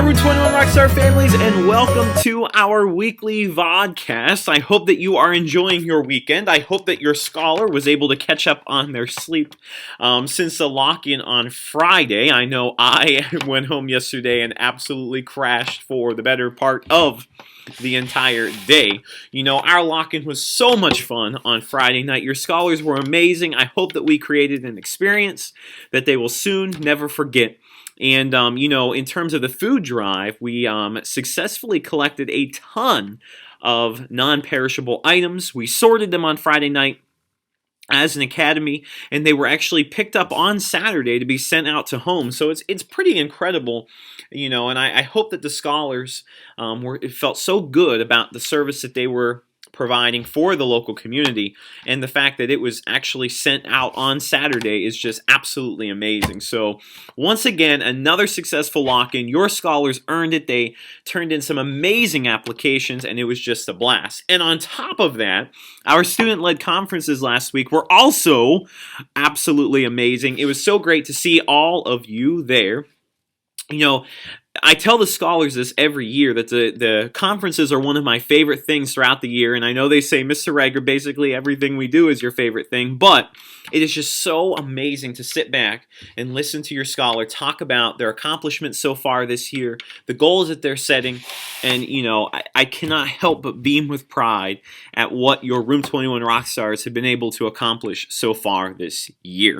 Route 21 Rockstar families, and welcome to our weekly VODCAST. I hope that you are enjoying your weekend. I hope that your scholar was able to catch up on their sleep since the lock-in on Friday. I know I went home yesterday and absolutely crashed for the better part of the entire day. You know, our lock-in was so much fun on Friday night. Your scholars were amazing. I hope that we created an experience that they will soon never forget. And, you know, in terms of the food drive, we successfully collected a ton of non-perishable items. We sorted them on Friday night as an academy, and they were actually picked up on Saturday to be sent out to home. So it's pretty incredible, you know, and I hope that the scholars felt so good about the service that they were providing for the local community, and the fact that it was actually sent out on Saturday is just absolutely amazing. So once again, another successful lock-in. Your scholars earned it. They turned in some amazing applications, and it was just a blast. And on top of that, our student-led conferences last week were also absolutely amazing. It was so great to see all of you there. You know, I tell the scholars this every year, that the conferences are one of my favorite things throughout the year, and I know they say, Mr. Rager, basically everything we do is your favorite thing, but it is just so amazing to sit back and listen to your scholar talk about their accomplishments so far this year, the goals that they're setting, and, you know, I cannot help but beam with pride at what your Room 21 Rockstars have been able to accomplish so far this year.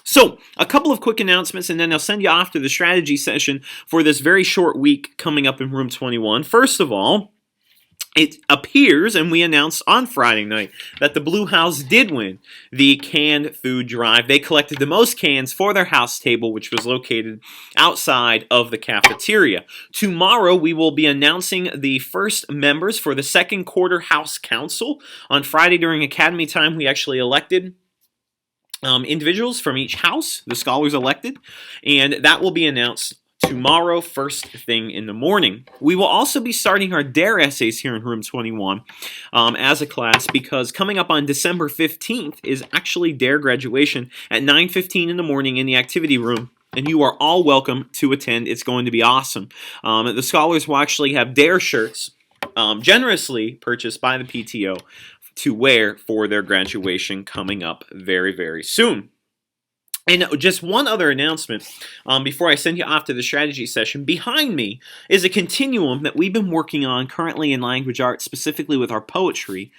So, a couple of quick announcements, and then I'll send you off to the strategy session for this very short week coming up in Room 21. First of all, it appears, and we announced on Friday night, that the Blue House did win the canned food drive. They collected the most cans for their house table, which was located outside of the cafeteria. Tomorrow, we will be announcing the first members for the second quarter House Council. On Friday during Academy time, we actually elected individuals from each house, the scholars elected, and that will be announced tomorrow first thing in the morning. We will also be starting our DARE essays here in Room 21 as a class, because coming up on December 15th is actually DARE graduation at 9:15 in the morning in the activity room. And you are all welcome to attend. It's going to be awesome. The scholars will actually have DARE shirts generously purchased by the PTO to wear for their graduation coming up very, very soon. And just one other announcement before I send you off to the strategy session. Behind me is a continuum that we've been working on currently in language arts, specifically with our poetry,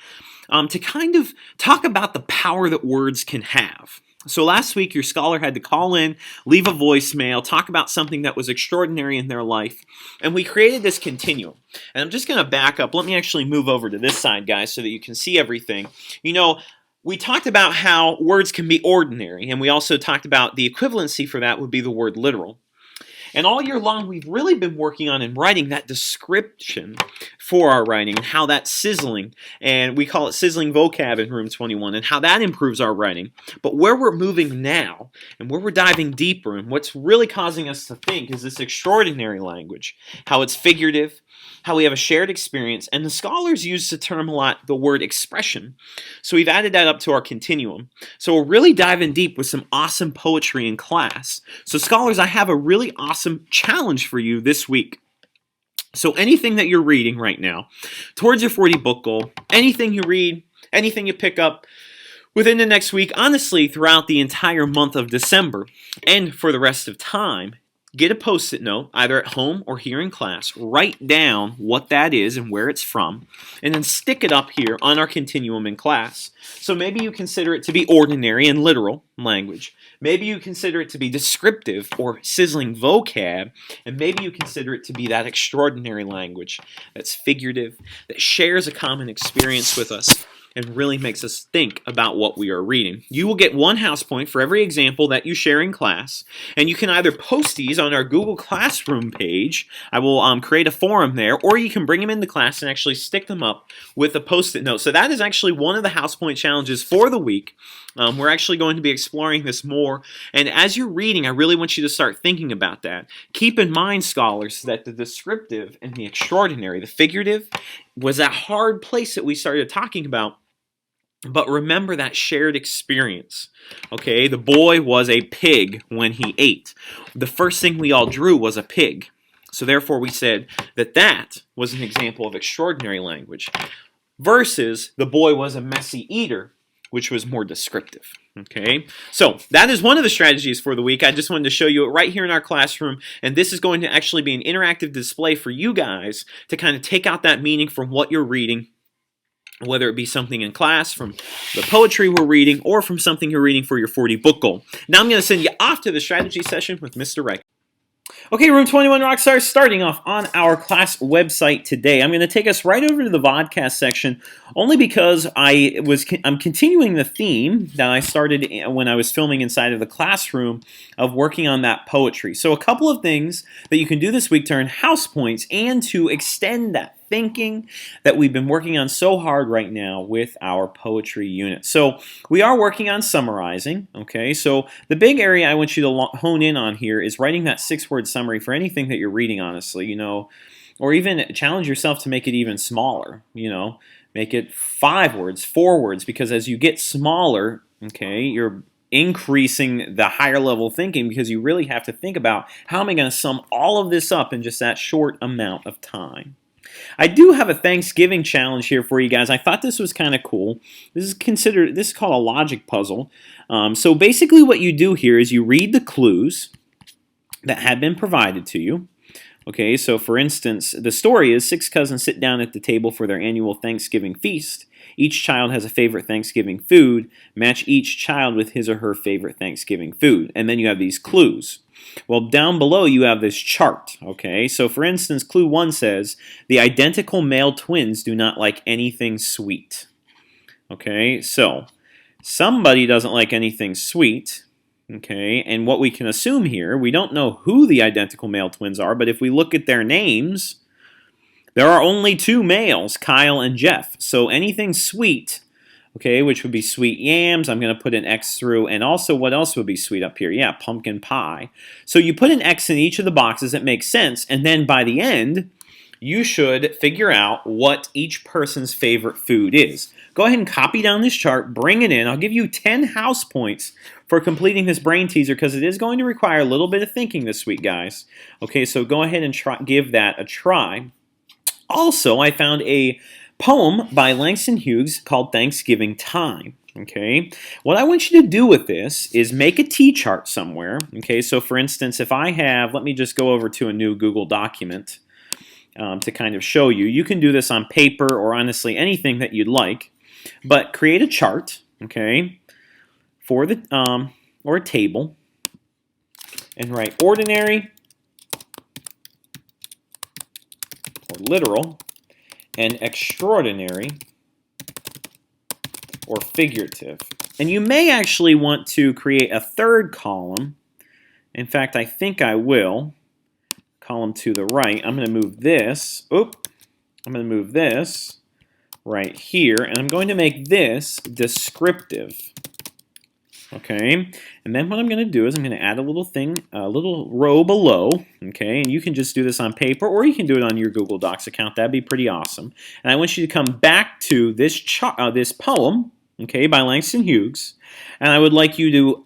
to kind of talk about the power that words can have. So last week, your scholar had to call in, leave a voicemail, talk about something that was extraordinary in their life, and we created this continuum. And I'm just going to back up. Let me actually move over to this side, guys, so that you can see everything. You know, we talked about how words can be ordinary, and we also talked about the equivalency for that would be the word literal. And all year long, we've really been working on and writing that description for our writing, and how that's sizzling, and we call it sizzling vocab in Room 21, and how that improves our writing. But where we're moving now, and where we're diving deeper, and what's really causing us to think is this extraordinary language, how it's figurative, how we have a shared experience, and the scholars use the term a lot, the word expression. So we've added that up to our continuum. So we're really diving deep with some awesome poetry in class. So scholars, I have a really awesome challenge for you this week. So anything that you're reading right now, towards your 40 book goal, anything you read, anything you pick up within the next week, honestly, throughout the entire month of December, and for the rest of time, get a Post-it note, either at home or here in class. Write down what that is and where it's from, and then stick it up here on our continuum in class. So maybe you consider it to be ordinary and literal language. Maybe you consider it to be descriptive or sizzling vocab, and maybe you consider it to be that extraordinary language that's figurative, that shares a common experience with us, and really makes us think about what we are reading. You will get 1 house point for every example that you share in class, and you can either post these on our Google Classroom page. I will create a forum there, or you can bring them into class and actually stick them up with a Post-it note. So that is actually one of the house point challenges for the week. We're actually going to be exploring this more, and as you're reading, I really want you to start thinking about that. Keep in mind, scholars, that the descriptive and the extraordinary, the figurative, was that hard place that we started talking about. But remember that shared experience. Okay, the boy was a pig when he ate. The first thing we all drew was a pig. So therefore, we said that that was an example of extraordinary language versus the boy was a messy eater, which was more descriptive. Okay, so that is one of the strategies for the week. I just wanted to show you it right here in our classroom, and this is going to actually be an interactive display for you guys to kind of take out that meaning from what you're reading, whether it be something in class, from the poetry we're reading, or from something you're reading for your 40 book goal. Now I'm going to send you off to the strategy session with Mr. Riker. Okay, Room 21 Rockstars, starting off on our class website today. I'm going to take us right over to the VODCAST section, only because I'm continuing the theme that I started when I was filming inside of the classroom of working on that poetry. So a couple of things that you can do this week to earn house points and to extend that thinking that we've been working on so hard right now with our poetry unit. So we are working on summarizing, okay? So the big area I want you to hone in on here is writing that 6-word summary for anything that you're reading, honestly, you know, or even challenge yourself to make it even smaller, you know, make it 5 words, 4 words, because as you get smaller, okay, you're increasing the higher level thinking because you really have to think about how am I going to sum all of this up in just that short amount of time. I do have a Thanksgiving challenge here for you guys. I thought this was kind of cool. This is called a logic puzzle. So basically what you do here is you read the clues that have been provided to you. Okay, so for instance, the story is 6 cousins sit down at the table for their annual Thanksgiving feast. Each child has a favorite Thanksgiving food. Match each child with his or her favorite Thanksgiving food. And then you have these clues. Well, down below you have this chart, okay? So for instance, clue 1 says, the identical male twins do not like anything sweet. Okay, so somebody doesn't like anything sweet, okay? And what we can assume here, we don't know who the identical male twins are, but if we look at their names, there are only 2 males, Kyle and Jeff. So anything sweet, okay, which would be sweet yams, I'm going to put an X through. And also, what else would be sweet up here? Yeah, pumpkin pie. So you put an X in each of the boxes that makes sense. And then by the end, you should figure out what each person's favorite food is. Go ahead and copy down this chart, bring it in. I'll give you 10 house points for completing this brain teaser because it is going to require a little bit of thinking this week, guys. Okay, so go ahead and give that a try. Also, I found a poem by Langston Hughes called Thanksgiving Time. Okay, what I want you to do with this is make a T-chart somewhere. Okay, so for instance, if I have, let me just go over to a new Google document to kind of show you. You can do this on paper or honestly anything that you'd like, but create a chart, okay, for the or a table, and write ordinary or literal and extraordinary or figurative. And you may actually want to create a third column. In fact, I think I will. Column to the right. I'm going to move this. I'm going to move this right here, and I'm going to make this descriptive. Okay, and then what I'm going to do is I'm going to add a little row below, okay, and you can just do this on paper or you can do it on your Google Docs account. That'd be pretty awesome. And I want you to come back to this poem, okay, by Langston Hughes, and I would like you to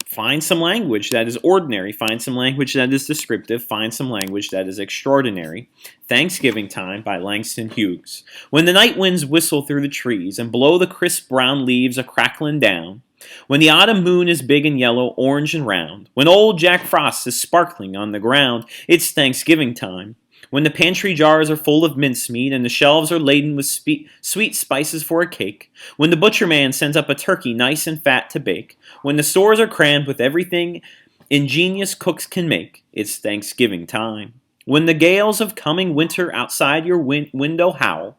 find some language that is ordinary, find some language that is descriptive, find some language that is extraordinary. Thanksgiving Time by Langston Hughes. When the night winds whistle through the trees and blow the crisp brown leaves a-crackling down, when the autumn moon is big and yellow, orange and round, when old Jack Frost is sparkling on the ground, it's Thanksgiving time. When the pantry jars are full of mincemeat and the shelves are laden with sweet spices for a cake, when the butcher man sends up a turkey nice and fat to bake, when the stores are crammed with everything ingenious cooks can make, it's Thanksgiving time. When the gales of coming winter outside your window howl,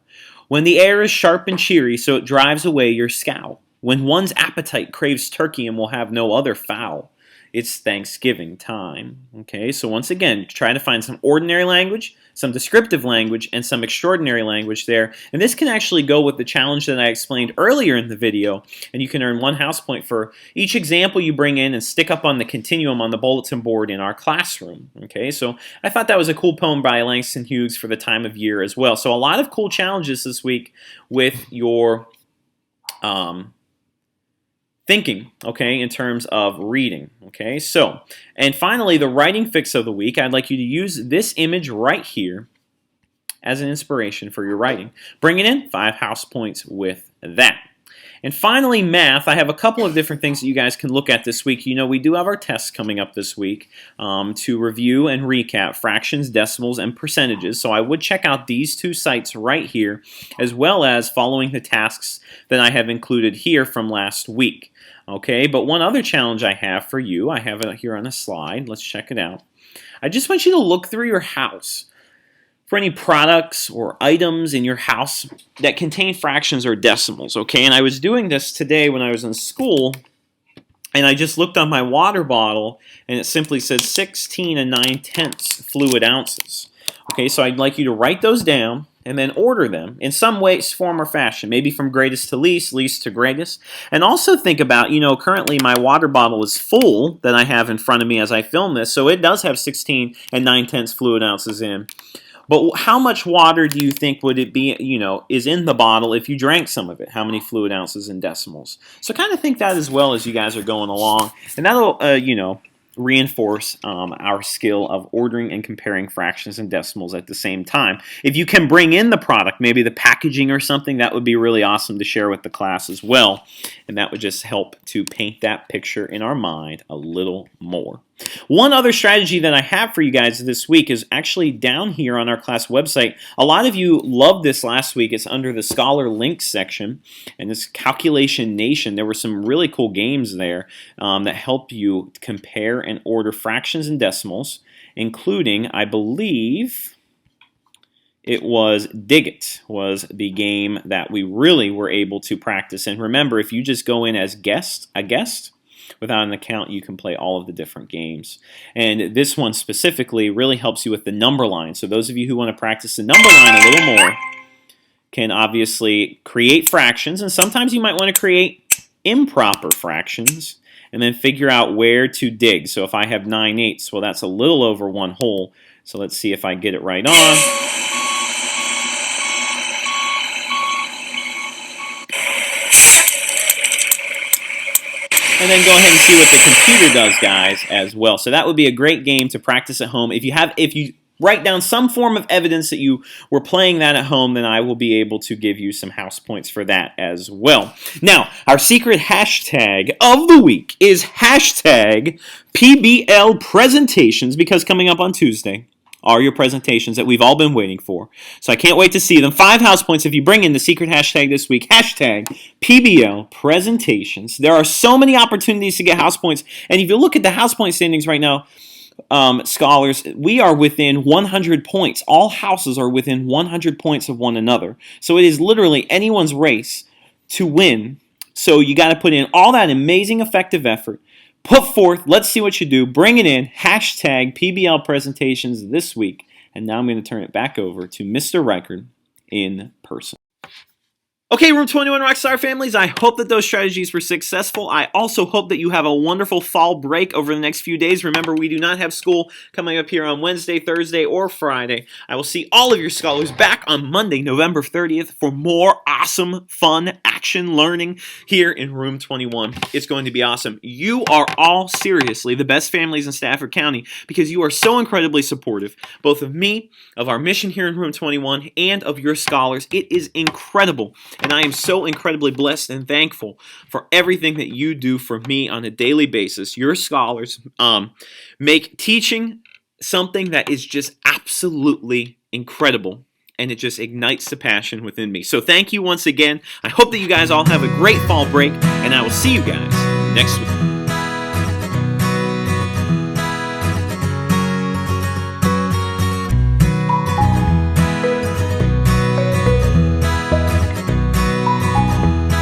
when the air is sharp and cheery so it drives away your scowl, when one's appetite craves turkey and will have no other fowl, it's Thanksgiving time. Okay, so once again, try to find some ordinary language, some descriptive language, and some extraordinary language there. And this can actually go with the challenge that I explained earlier in the video, and you can earn 1 house point for each example you bring in and stick up on the continuum on the bulletin board in our classroom. Okay, so I thought that was a cool poem by Langston Hughes for the time of year as well. So a lot of cool challenges this week with your thinking, okay, in terms of reading, okay? So, and finally, the writing fix of the week, I'd like you to use this image right here as an inspiration for your writing. Bring it in, 5 house points with that. And finally, math. I have a couple of different things that you guys can look at this week. You know, we do have our tests coming up this week to review and recap fractions, decimals, and percentages. So I would check out these 2 sites right here, as well as following the tasks that I have included here from last week. Okay, but one other challenge I have for you, I have it here on a slide. Let's check it out. I just want you to look through your house for any products or items in your house that contain fractions or decimals, okay? And I was doing this today when I was in school, and I just looked on my water bottle, and it simply says 16 9/10 fluid ounces. Okay, so I'd like you to write those down and then order them in some way, form, or fashion, maybe from greatest to least, least to greatest. And also think about, you know, currently my water bottle is full that I have in front of me as I film this, so it does have 16 9/10 fluid ounces in. But how much water do you think would it be, you know, is in the bottle if you drank some of it? How many fluid ounces in decimals? So kind of think that as well as you guys are going along. And that'll, you know, reinforce our skill of ordering and comparing fractions and decimals at the same time. If you can bring in the product, maybe the packaging or something, that would be really awesome to share with the class as well. And that would just help to paint that picture in our mind a little more. One other strategy that I have for you guys this week is actually down here on our class website. A lot of you loved this last week. It's under the Scholar Links section, and this Calculation Nation. There were some really cool games there that help you compare and order fractions and decimals, including, I believe, it was Dig It was the game that we really were able to practice. And remember, if you just go in as a guest, without an account, you can play all of the different games. And this one specifically really helps you with the number line. So those of you who want to practice the number line a little more can obviously create fractions. And sometimes you might want to create improper fractions and then figure out where to dig. So if I have 9/8, well, that's a little over 1 whole. So let's see if I get it right on. And then go ahead and see what the computer does, guys, as well. So that would be a great game to practice at home. If you write down some form of evidence that you were playing that at home, then I will be able to give you some house points for that as well. Now, our secret hashtag of the week is hashtag PBL presentations, because coming up on Tuesday are your presentations that we've all been waiting for. So I can't wait to see them. 5 house points if you bring in the secret hashtag this week, hashtag PBL presentations. There are so many opportunities to get house points. And if you look at the house point standings right now, scholars, we are within 100 points. All houses are within 100 points of one another. So it is literally anyone's race to win. So you got to put in all that amazing effective effort. Put forth, let's see what you do, bring it in, hashtag PBL presentations this week. And now I'm going to turn it back over to Mr. Reichard in person. Okay, Room 21 Rockstar families, I hope that those strategies were successful. I also hope that you have a wonderful fall break over the next few days. Remember, we do not have school coming up here on Wednesday, Thursday, or Friday. I will see all of your scholars back on Monday, November 30th for more awesome, fun, action learning here in Room 21. It's going to be awesome. You are all seriously the best families in Stafford County because you are so incredibly supportive, both of me, of our mission here in Room 21, and of your scholars. It is incredible. And I am so incredibly blessed and thankful for everything that you do for me on a daily basis. Your scholars make teaching something that is just absolutely incredible. And it just ignites the passion within me. So thank you once again. I hope that you guys all have a great fall break. And I will see you guys next week.